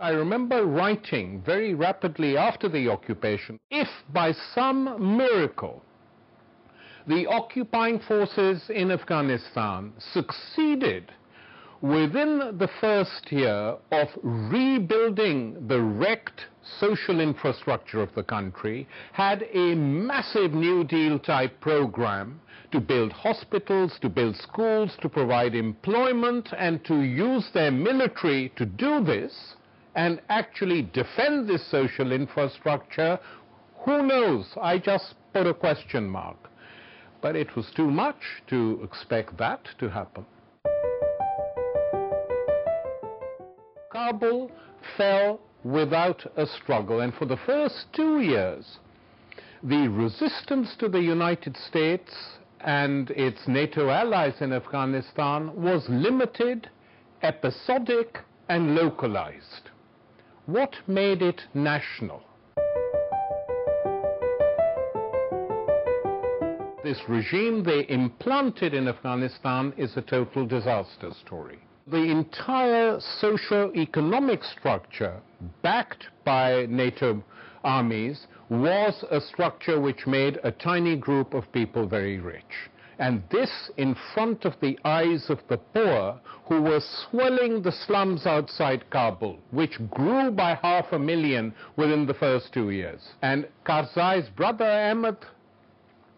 I remember writing very rapidly after the occupation, if by some miracle the occupying forces in Afghanistan succeeded within the first year of rebuilding the wrecked social infrastructure of the country, had a massive New Deal type program to build hospitals, to build schools, to provide employment, and to use their military to do this and actually defend this social infrastructure, who knows? I just put a question mark. But it was too much to expect that to happen. Kabul fell without a struggle, and for the first 2 years, the resistance to the United States and its NATO allies in Afghanistan was limited, episodic, and localized. What made it national? This regime they implanted in Afghanistan is a total disaster story. The entire socio-economic structure backed by NATO armies was a structure which made a tiny group of people very rich. And this in front of the eyes of the poor who were swelling the slums outside Kabul, which grew by 500,000 within the first 2 years. And Karzai's brother Ahmed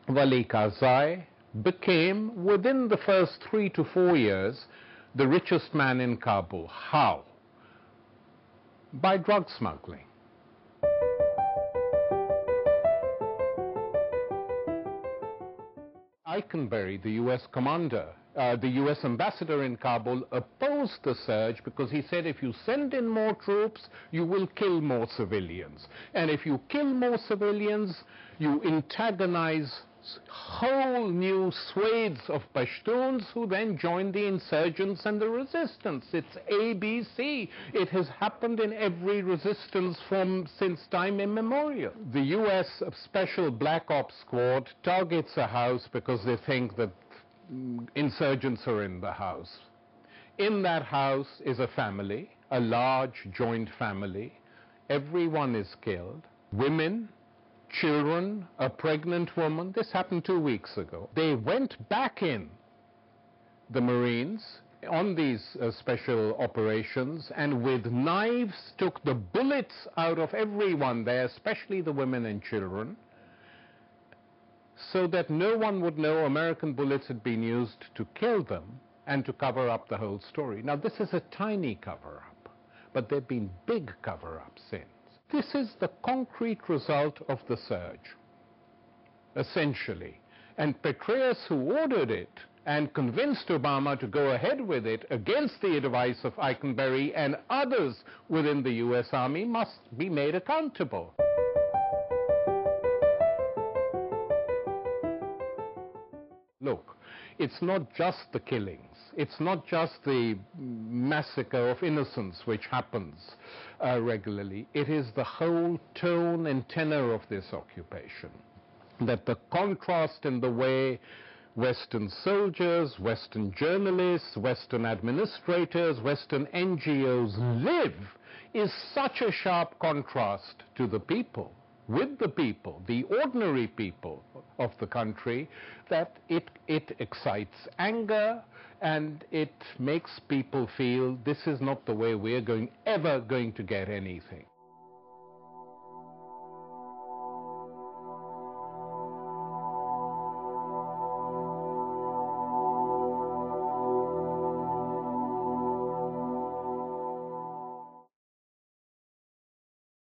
Wali Karzai became, within the first 3 to 4 years, the richest man in Kabul. How? By drug smuggling. Eikenberry, the US commander, the US ambassador in Kabul, opposed the surge because he said if you send in more troops, you will kill more civilians. And if you kill more civilians, you antagonize whole new swathes of Pashtuns who then join the insurgents and the resistance. It's ABC. It has happened in every resistance since time immemorial. The US Special Black Ops Squad targets a house because they think that insurgents are in the house. In that house is a family, a large joint family. Everyone is killed. Women, children, a pregnant woman. This happened 2 weeks ago. They went back in, the Marines, on these special operations, and with knives took the bullets out of everyone there, especially the women and children, so that no one would know American bullets had been used to kill them and to cover up the whole story. Now, this is a tiny cover-up, but there have been big cover-ups since. This is the concrete result of the surge, essentially. And Petraeus, who ordered it and convinced Obama to go ahead with it against the advice of Eikenberry and others within the US Army, must be made accountable. Look, it's not just the killings. It's not just the massacre of innocents which happens regularly. It is the whole tone and tenor of this occupation. That the contrast in the way Western soldiers, Western journalists, Western administrators, Western NGOs live is such a sharp contrast to the people, with the people, the ordinary people of the country, that it excites anger and it makes people feel this is not the way we're ever going to get anything.